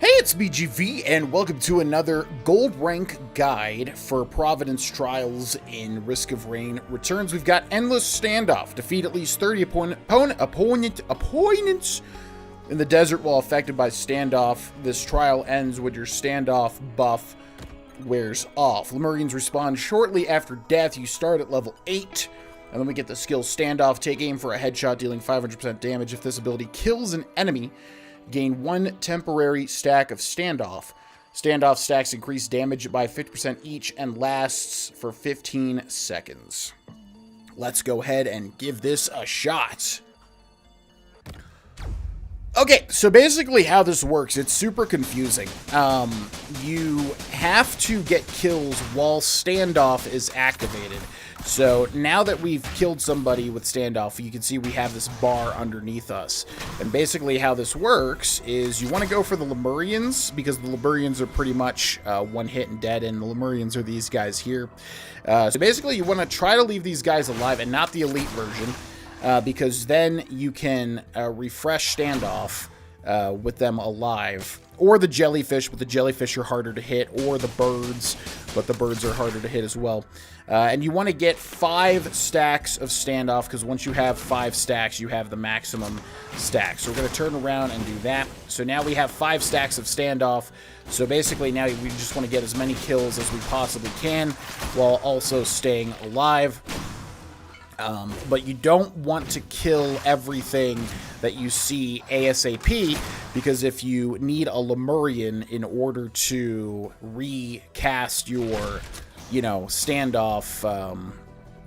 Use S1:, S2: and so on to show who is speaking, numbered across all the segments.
S1: Hey, it's BGV, and welcome to another gold rank guide for Providence Trials in Risk of Rain Returns. We've got Endless Standoff. Defeat at least 30 opponents in the desert while affected by standoff. This trial ends when your standoff buff wears off. Lemurians respawn shortly after death. You start at level 8. And then we get the skill Standoff. Take aim for a headshot, dealing 500% damage. If this ability kills an enemy, gain 1 temporary stack of Standoff. Standoff stacks increase damage by 50% each and lasts for 15 seconds. Let's go ahead and give this a shot. Okay, so basically how this works, it's super confusing. You have to get kills while Standoff is activated. So now that we've killed somebody with Standoff, you can see we have this bar underneath us. And basically how this works is you want to go for the Lemurians, because the Lemurians are pretty much one hit and dead, and the Lemurians are these guys here. So basically you want to try to leave these guys alive and not the elite version. Because then you can refresh Standoff with them alive. Or the jellyfish, but the jellyfish are harder to hit. Or the birds, but the birds are harder to hit as well. And you want to get 5 stacks of Standoff, because once you have 5 stacks, you have the maximum stack. So we're going to turn around and do that. So now we have 5 stacks of Standoff. So basically now we just want to get as many kills as we possibly can, while also staying alive. But you don't want to kill everything that you see ASAP, because if you need a Lemurian in order to recast your, Standoff,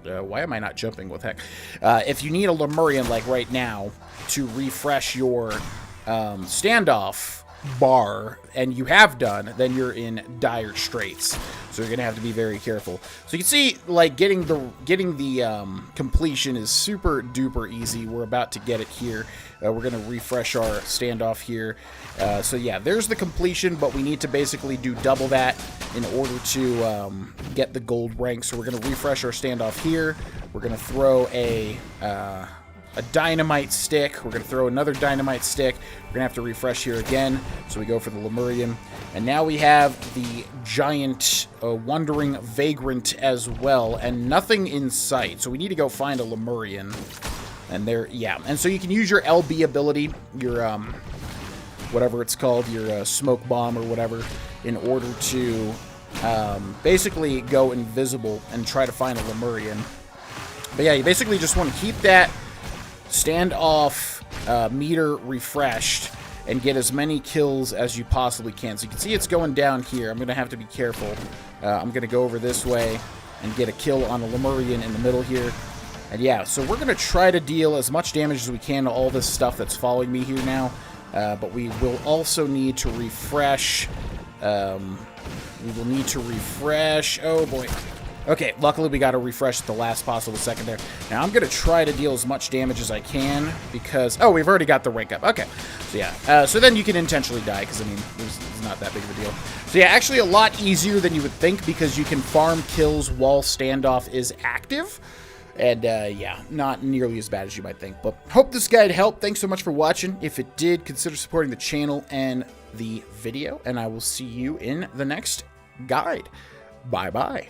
S1: why am I not jumping? What the heck? If you need a Lemurian, like right now, to refresh your Standoff bar, and you have done, then you're in dire straits. So you're gonna have to be very careful. So you can see, like, getting the completion is super duper easy. We're about to get it here. We're gonna refresh our Standoff here. So yeah, there's the completion, but we need to basically do double that in order to get the gold rank. So we're gonna refresh our Standoff here. We're gonna throw a dynamite stick. We're going to throw another dynamite stick. We're going to have to refresh here again. So we go for the Lemurian. And now we have the giant wandering vagrant as well. And nothing in sight. So we need to go find a Lemurian. And there, yeah. And so you can use your LB ability, your, whatever it's called, your smoke bomb or whatever, in order to basically go invisible and try to find a Lemurian. But yeah, you basically just want to keep that Standoff meter refreshed and get as many kills as you possibly can. So you can see it's going down here. I'm going to have to be careful. I'm going to go over this way and get a kill on a Lemurian in the middle here. And yeah, so we're going to try to deal as much damage as we can to all this stuff that's following me here now. But we will also need to refresh. We will need to refresh. Oh boy. Okay, luckily we got to refresh at the last possible second there. Now I'm going to try to deal as much damage as I can, because... Oh, we've already got the rank up. Okay, so yeah. So then you can intentionally die, because, I mean, it's not that big of a deal. So yeah, actually a lot easier than you would think, because you can farm kills while Standoff is active. And, yeah, not nearly as bad as you might think. But hope this guide helped. Thanks so much for watching. If it did, consider supporting the channel and the video. And I will see you in the next guide. Bye-bye.